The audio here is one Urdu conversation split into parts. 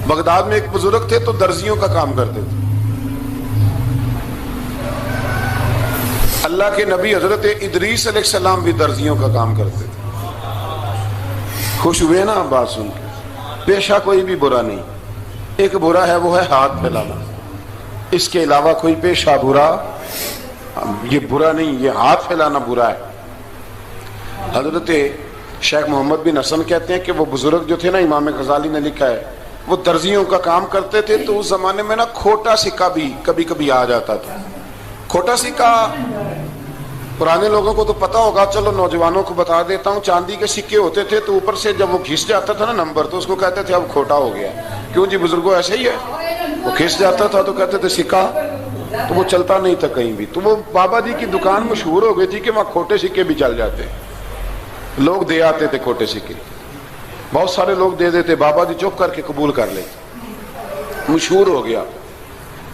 بغداد میں ایک بزرگ تھے تو درزیوں کا کام کرتے تھے. اللہ کے نبی حضرت ادریس علیہ السلام بھی درزیوں کا کام کرتے تھے. خوش ہوئے نا بات سن کے؟ پیشہ کوئی بھی برا نہیں، ایک برا ہے وہ ہے ہاتھ پھیلانا، اس کے علاوہ کوئی پیشہ برا یہ برا نہیں، یہ ہاتھ پھیلانا برا ہے. حضرت شیخ محمد بن حسن کہتے ہیں کہ وہ بزرگ جو تھے نا، امام غزالی نے لکھا ہے، وہ درزیوں کا کام کرتے تھے تو اس زمانے میں نا کھوٹا سکہ بھی کبھی کبھی آ جاتا تھا. کھوٹا سکہ پرانے لوگوں کو تو پتا ہوگا، چلو نوجوانوں کو بتا دیتا ہوں. چاندی کے سکے ہوتے تھے تو اوپر سے جب وہ گھس جاتا تھا نا نمبر، تو اس کو کہتے تھے اب کھوٹا ہو گیا. کیوں جی بزرگوں ایسے ہی ہے، وہ گھس جاتا تھا تو کہتے تھے سکہ، تو وہ چلتا نہیں تھا کہیں بھی. تو وہ بابا جی کی دکان مشہور ہو گئی تھی کہ وہاں کھوٹے سکے بھی چل جاتے، لوگ دے آتے تھے کھوٹے سکے. بہت سارے لوگ دے دیتے، بابا جی چپ کر کے قبول کر لیتے. مشہور ہو گیا،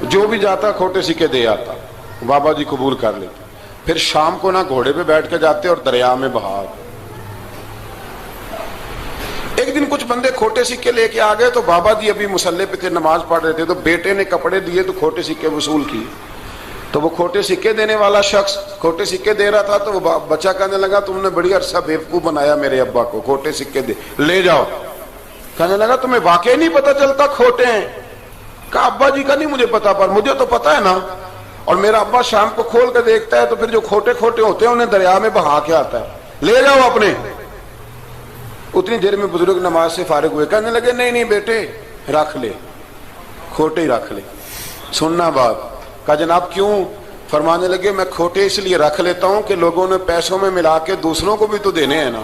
جو بھی جاتا کھوٹے سکے دے آتا، بابا جی قبول کر لیتے. پھر شام کو نہ گھوڑے پہ بیٹھ کے جاتے اور دریا میں بہا. ایک دن کچھ بندے کھوٹے سکے لے کے آ گئے تو بابا جی ابھی مصلے پہ تھے، نماز پڑھ رہے تھے، تو بیٹے نے کپڑے دیے تو کھوٹے سکے وصول کی. تو وہ کھوٹے سکے دینے والا شخص کھوٹے سکے دے رہا تھا تو وہ بچہ کہنے لگا تم نے بڑی عرصہ بیوقوف بنایا میرے ابا کو، کھوٹے سکے دے لے جاؤ. کہنے لگا تمہیں واقعی نہیں پتا چلتا کھوٹے ہیں؟ کہا ابا جی کا نہیں مجھے پتا، پر مجھے تو پتا ہے نا، اور میرا ابا شام کو کھول کے دیکھتا ہے تو پھر جو کھوٹے کھوٹے ہوتے ہیں انہیں دریا میں بہا کے آتا ہے، لے جاؤ اپنے. اتنی دیر میں بزرگ نماز سے فارغ ہوئے، کہنے لگے نہیں نہیں بیٹے رکھ لے، کھوٹے ہی رکھ لے. سننا بات. کہا جناب کیوں؟ فرمانے لگے میں کھوٹے اس لیے رکھ لیتا ہوں کہ لوگوں نے پیسوں میں ملا کے دوسروں کو بھی تو دینے ہیں نا،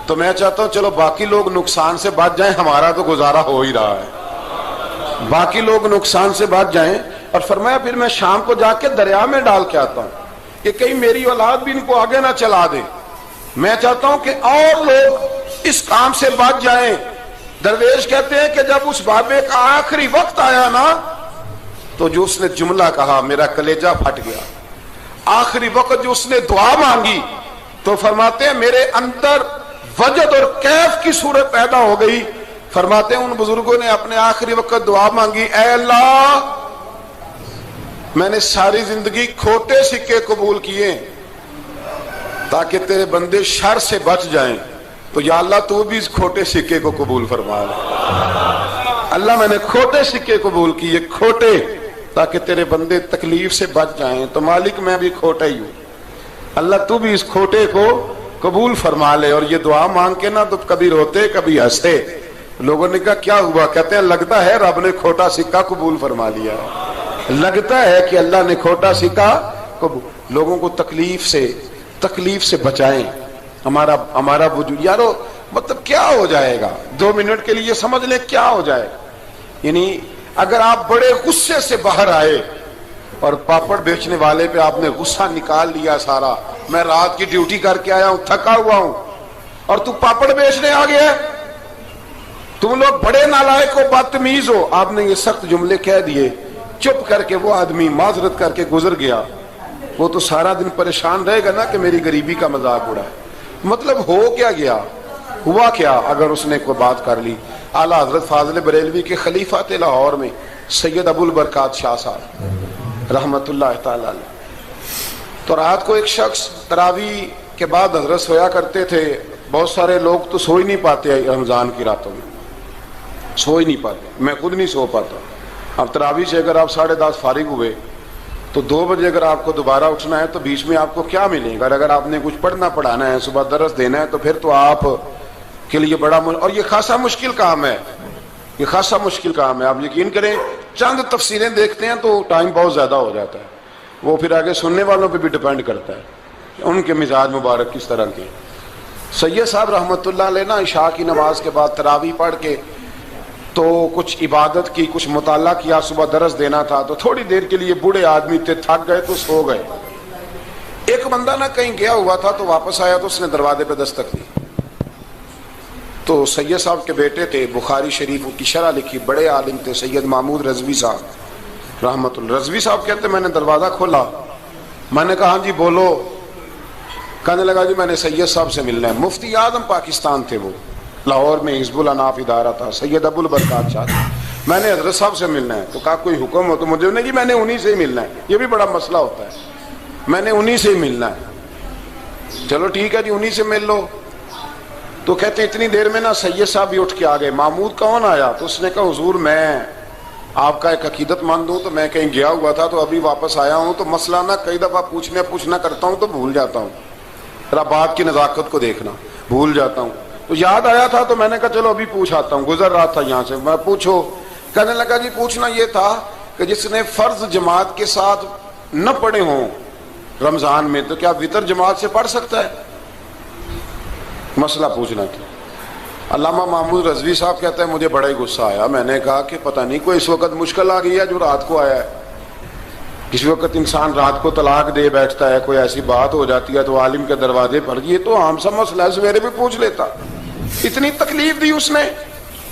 تو میں چاہتا ہوں چلو باقی لوگ نقصان سے بچ جائیں، ہمارا تو گزارا ہو ہی رہا ہے، باقی لوگ نقصان سے بچ جائیں. اور فرمایا پھر میں شام کو جا کے دریا میں ڈال کے آتا ہوں کہ کہیں میری اولاد بھی ان کو آگے نہ چلا دے. میں چاہتا ہوں کہ اور لوگ اس کام سے بچ جائیں. درویش کہتے ہیں کہ جب اس بابے کا آخری وقت آیا نا تو جو اس نے جملہ کہا میرا کلیجہ پھٹ گیا. آخری وقت جو اس نے دعا مانگی تو فرماتے ہیں میرے اندر وجد اور کیف کی صورت پیدا ہو گئی. فرماتے ہیں ان بزرگوں نے اپنے آخری وقت دعا مانگی، اے اللہ میں نے ساری زندگی کھوٹے سکے قبول کیے تاکہ تیرے بندے شر سے بچ جائیں، تو یا اللہ تو بھی اس کھوٹے سکے کو قبول فرما لے. اللہ میں نے کھوٹے سکے قبول کیے، کھوٹے، تاکہ تیرے بندے تکلیف سے بچ جائیں، تو مالک میں بھی کھوٹا ہی ہوں، اللہ تو بھی اس کھوٹے کو قبول فرما لے. اور یہ دعا مانگ کے نا تو کبھی روتے کبھی ہنستے. لوگوں نے کہا کیا ہوا؟ کہتے ہیں لگتا ہے رب نے کھوٹا سکہ قبول فرما لیا، لگتا ہے کہ اللہ نے کھوٹا سکہ قبول. لوگوں کو تکلیف سے بچائیں. ہمارا وجود یارو مطلب کیا ہو جائے گا 2 منٹ کے لیے سمجھ لیں کیا ہو جائے. یعنی اگر آپ بڑے غصے سے باہر آئے اور پاپڑ بیچنے والے پہ آپ نے غصہ نکال لیا سارا، میں رات کی ڈیوٹی کر کے آیا ہوں تھکا ہوا ہوں، اور تو پاپڑ بیچنے آ گیا، تم لوگ بڑے نالائق ہو بدتمیز ہو، آپ نے یہ سخت جملے کہہ دیے، چپ کر کے وہ آدمی معذرت کر کے گزر گیا، وہ تو سارا دن پریشان رہے گا نا کہ میری غریبی کا مذاق اڑا ہے. مطلب ہو کیا گیا، ہوا کیا اگر اس نے کوئی بات کر لی. اعلیٰ حضرت فاضل بریلوی کے خلیفہ تھے لاہور میں سید ابو البرکات شاہ صاحب رحمت اللہ تعالی علیہ. تو رات کو ایک شخص تراویح کے بعد حضرت سویا کرتے تھے. بہت سارے لوگ تو سو ہی نہیں پاتے رمضان کی راتوں میں، سو ہی نہیں پاتے، میں خود نہیں سو پاتا. اب تراویح سے اگر آپ 10:30 فارغ ہوئے تو 2 بجے اگر آپ کو دوبارہ اٹھنا ہے تو بیچ میں آپ کو کیا ملے گا؟ اگر آپ نے کچھ پڑھنا پڑھانا ہے، صبح درس دینا ہے، تو پھر تو آپ کے لیے بڑا اور یہ خاصا مشکل کام ہے، یہ خاصا مشکل کام ہے. آپ یقین کریں چند تفسیریں دیکھتے ہیں تو ٹائم بہت زیادہ ہو جاتا ہے. وہ پھر آگے سننے والوں پہ بھی ڈیپینڈ کرتا ہے ان کے مزاج مبارک کس طرح کے. سید صاحب رحمۃ اللہ علیہ نا عشاء کی نماز کے بعد تراویح پڑھ کے تو کچھ عبادت کی، کچھ مطالعہ کیا، صبح درس دینا تھا تو تھوڑی دیر کے لیے بوڑھے آدمی تھے، تھک گئے تو سو گئے. ایک بندہ نا کہیں گیا ہوا تھا تو واپس آیا تو اس نے دروازے پہ دستک دی. تو سید صاحب کے بیٹے تھے، بخاری شریف کی شرح لکھی، بڑے عالم تھے سید محمود رضوی صاحب رحمت اللہ. رضوی صاحب کہتے میں نے دروازہ کھولا، میں نے کہا ہاں جی بولو. کہنے لگا جی میں نے سید صاحب سے ملنا ہے. مفتی اعظم پاکستان تھے وہ، لاہور میں حزب الاناف ادارہ تھا، سید ابو البرکات شاہ. میں نے حضرت صاحب سے ملنا ہے. تو کہا کوئی حکم ہو تو مجھے نہیں جی میں نے انہی سے ہی ملنا ہے. یہ بھی بڑا مسئلہ ہوتا ہے, میں نے انہی سے ہی ملنا ہے. چلو ٹھیک ہے جی انہی سے مل لو. تو کہتے اتنی دیر میں نا سید صاحب بھی اٹھ کے آ گئے. محمود کون آیا؟ تو اس نے کہا حضور میں آپ کا ایک عقیدت مند ہوں, تو میں کہیں گیا ہوا تھا تو ابھی واپس آیا ہوں, تو مسئلہ نا کئی دفعہ پوچھنا کرتا ہوں تو بھول جاتا ہوں, ذرا بات کی نزاکت کو دیکھنا, بھول جاتا ہوں. تو یاد آیا تھا تو میں نے کہا چلو ابھی پوچھ آتا ہوں, گزر رہا تھا یہاں سے. میں پوچھو. کہنے لگا جی پوچھنا یہ تھا کہ جس نے فرض جماعت کے ساتھ نہ پڑھے ہوں رمضان میں, تو کیا وتر جماعت سے پڑھ سکتا ہے؟ مسئلہ پوچھنا تھا. علامہ محمود رضوی صاحب کہتا ہے مجھے بڑا ہی غصہ آیا. میں نے کہا کہ پتہ نہیں کوئی اس وقت مشکل آ گئی ہے جو رات کو آیا ہے. کسی وقت انسان رات کو طلاق دے بیٹھتا ہے, کوئی ایسی بات ہو جاتی ہے تو عالم کے دروازے پر, یہ تو عام سا مسئلہ ہے, سویرے بھی پوچھ لیتا. اتنی تکلیف دی اس نے,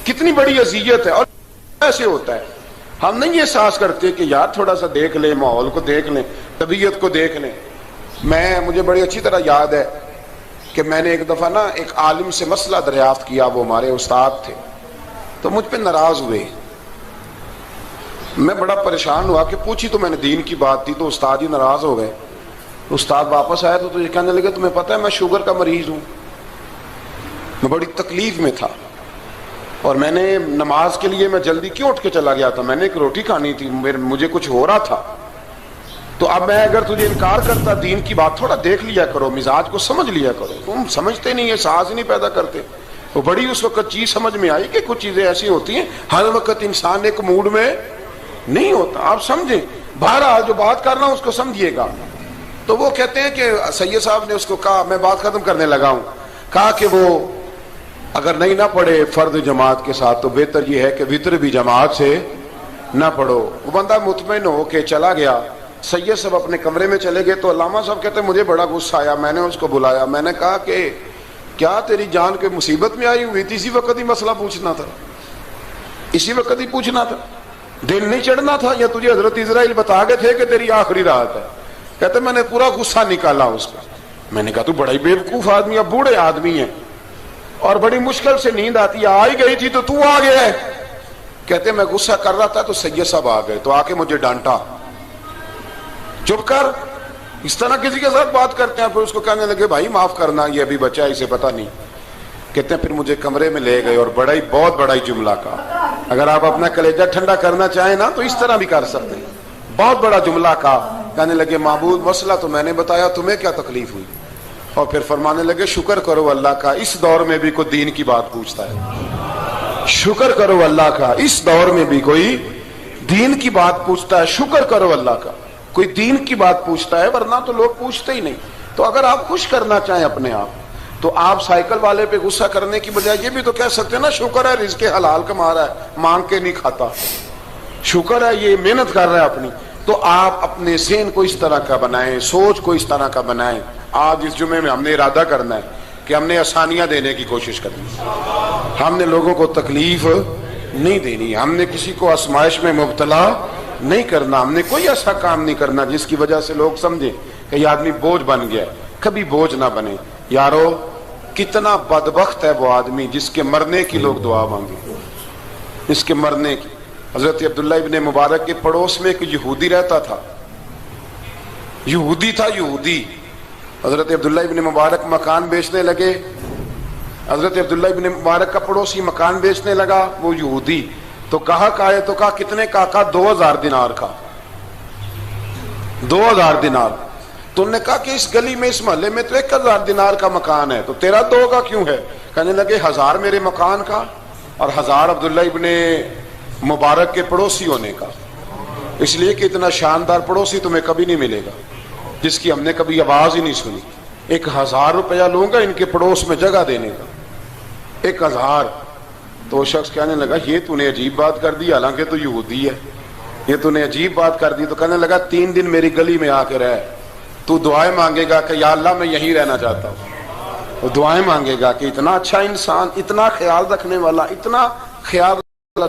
کتنی بڑی اذیت ہے. اور ایسے ہوتا ہے, ہم نہیں احساس کرتے کہ یار تھوڑا سا دیکھ لیں, ماحول کو دیکھ لیں, طبیعت کو دیکھ لیں. مجھے بڑی اچھی طرح یاد ہے کہ میں نے ایک دفعہ نا ایک عالم سے مسئلہ دریافت کیا, وہ ہمارے استاد تھے, تو مجھ پہ ناراض ہوئے. میں بڑا پریشان ہوا کہ پوچھی تو میں نے دین کی بات تھی, تو استاد ہی ناراض ہو گئے. استاد واپس آیا تو یہ کہنے لگے تمہیں پتہ ہے میں شوگر کا مریض ہوں. میں بڑی تکلیف میں تھا اور میں نے نماز کے لیے میں جلدی کیوں اٹھ کے چلا گیا تھا, میں نے ایک روٹی کھانی تھی, مجھے کچھ ہو رہا تھا. تو اب میں اگر تجھے انکار کرتا, دین کی بات تھوڑا دیکھ لیا کرو, مزاج کو سمجھ لیا کرو, تم سمجھتے نہیں, احساس ہی نہیں پیدا کرتے. وہ بڑی اس وقت چیز سمجھ میں آئی کہ کچھ چیزیں ایسی ہوتی ہیں ہر وقت انسان ایک موڈ میں نہیں ہوتا. آپ سمجھیں, بہرحال جو بات کر رہا ہوں اس کو سمجھیے گا. تو وہ کہتے ہیں کہ سید صاحب نے اس کو کہا, میں بات ختم کرنے لگا ہوں, کہا کہ وہ اگر نہیں نہ پڑھے فرض جماعت کے ساتھ تو بہتر یہ ہے کہ وتر بھی جماعت سے نہ پڑھو. وہ بندہ مطمئن ہو کے چلا گیا. سید صاحب اپنے کمرے میں چلے گئے تو علامہ صاحب کہتے ہیں مجھے بڑا غصہ آیا. میں نے اس کو بلایا, میں نے کہا کہ کیا تیری جان کے مصیبت میں آئی ہوئی تھی؟ اسی وقت ہی مسئلہ پوچھنا تھا, اسی وقت ہی پوچھنا تھا, دل نہیں چڑھنا تھا, یا تجھے حضرت اسرائیل بتا گئے تھے کہ تیری آخری رات ہے؟ کہتے میں نے پورا غصہ نکالا اس کا. میں نے کہا تو بڑا ہی بیوقوف آدمی, اب بوڑھے آدمی ہیں اور بڑی مشکل سے نیند آتی ہے, آ ہی گئی تھی تو آ گیا ہے. کہتے میں غصہ کر رہا تھا تو سید صاحب آ گئے, تو آ کے مجھے ڈانٹا, چپ کر, اس طرح کسی کے ساتھ بات کرتے ہیں. پھر اس کو کہنے لگے بھائی معاف کرنا, یہ ابھی بچہ ہے, اسے پتہ نہیں. کہتے ہیں پھر مجھے کمرے میں لے گئے اور بہت بڑا ہی جملہ کہا. اگر آپ اپنا کلیجہ ٹھنڈا کرنا چاہیں نا تو اس طرح بھی کر سکتے ہیں. بہت بڑا جملہ کہا. کہنے لگے معبود مسئلہ تو میں نے بتایا, تمہیں کیا تکلیف ہوئی؟ اور پھر فرمانے لگے شکر کرو اللہ کا, اس دور میں بھی کوئی دین کی بات پوچھتا ہے. شکر کرو اللہ کا, اس دور میں بھی کوئی دین کی بات پوچھتا ہے. شکر کرو اللہ کا, کوئی دین کی بات پوچھتا ہے, ورنہ تو لوگ پوچھتے ہی نہیں. تو اگر آپ خوش کرنا چاہیں اپنے آپ تو آپ سائیکل والے پہ غصہ کرنے کی بجائے یہ بھی تو کہہ سکتے ہیں نا شکر ہے رزق حلال کما رہا ہے, مانگ کے نہیں کھاتا, شکر ہے یہ محنت کر رہا ہے اپنی. تو آپ اپنے ذہن کو اس طرح کا بنائیں, سوچ کو اس طرح کا بنائیں. آج اس جمعے میں ہم نے ارادہ کرنا ہے کہ ہم نے آسانیاں دینے کی کوشش کرنی, ہم نے لوگوں کو تکلیف نہیں دینی, ہم نے کسی کو آزمائش میں مبتلا نہیں کرنا, ہم نے کوئی ایسا کام نہیں کرنا جس کی وجہ سے لوگ سمجھیں کہ یہ آدمی بوجھ بن گیا. کبھی بوجھ نہ بنے. یارو کتنا بدبخت ہے وہ آدمی جس کے مرنے کی لوگ دعا مانگے, اس کے مرنے کی. حضرت عبداللہ ابن مبارک کے پڑوس میں ایک یہودی رہتا تھا, یہودی تھا, یہودی. حضرت عبداللہ ابن مبارک مکان بیچنے لگے. حضرت عبداللہ ابن مبارک کا پڑوسی مکان بیچنے لگا, وہ یہودی. تو کہا کہے تو کہا کتنے کا, کہا 2000 دینار کا, 2000 دینار. تو انہوں نے کہا کہ اس گلی میں اس محلے میں تو 1000 دینار کا مکان ہے, تو تیرا 2 کا کیوں ہے؟ کہنے لگے 1000 میرے مکان کا اور 1000 عبداللہ ابن مبارک کے پڑوسی ہونے کا, اس لیے کہ اتنا شاندار پڑوسی تمہیں کبھی نہیں ملے گا جس کی ہم نے کبھی آواز ہی نہیں سنی. 1000 روپیہ لوں گا ان کے پڑوس میں جگہ دینے کا, 1000. تو وہ شخص کہنے لگا یہ تو نے عجیب بات کر دی, حالانکہ تو یہودی ہے, یہ تو نے عجیب بات کر دی. تو کہنے لگا 3 دن میری گلی میں آ کے رہ, تو دعائیں مانگے گا کہ یا اللہ میں یہیں رہنا چاہتا ہوں. وہ دعائیں مانگے گا کہ اتنا اچھا انسان, اتنا خیال رکھنے والا, اتنا خیال والا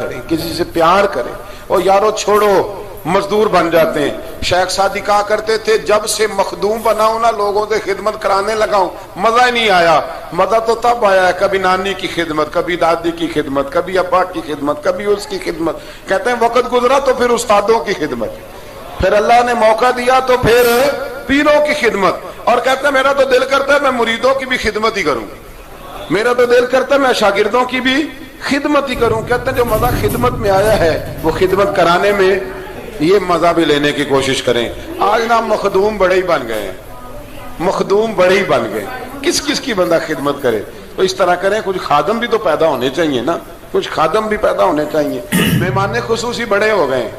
کریں، کسی سے پیار کریں. اور یارو چھوڑو مزدور بن جاتے ہیں. شیخ سعدی کہا کرتے تھے جب سے مخدوم بنا ہوں نا لوگوں سے خدمت کرانے لگا ہوں مزہ ہی نہیں آیا. مزہ تو تب آیا ہے کبھی نانی کی خدمت، کبھی دادی کی خدمت، کبھی ابا کی خدمت، کبھی اس کی خدمت. کہتے ہیں وقت گزرا تو پھر استادوں کی خدمت، پھر اللہ نے موقع دیا تو پھر پیروں کی خدمت. اور کہتے ہیں میرا تو دل کرتا ہے میں مریدوں کی بھی خدمت ہی کروں، میرا تو دل کرتا ہے میں شاگردوں کی بھی خدمت ہی کروں. کہتے ہیں جو مزہ خدمت میں آیا ہے وہ خدمت کرانے میں یہ مزہ بھی لینے کی کوشش کریں. آج نا مخدوم بڑے ہی بن گئے ہیں، مخدوم بڑے ہی بن گئے. کس کس کی بندہ خدمت کرے؟ تو اس طرح کریں. کچھ خادم بھی تو پیدا ہونے چاہیے نا، کچھ خادم بھی پیدا ہونے چاہیے. مہمان خصوصی بڑے ہو گئے،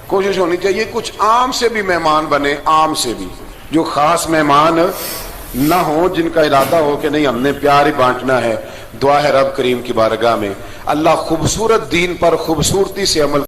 کوشش ہونی چاہیے کچھ عام سے بھی مہمان بنے، عام سے بھی جو خاص مہمان نہ ہوں، جن کا ارادہ ہو کہ نہیں ہم نے پیار ہی بانٹنا ہے. دعا ہے رب کریم کی بارگاہ میں اللہ خوبصورت دین پر خوبصورتی سے عمل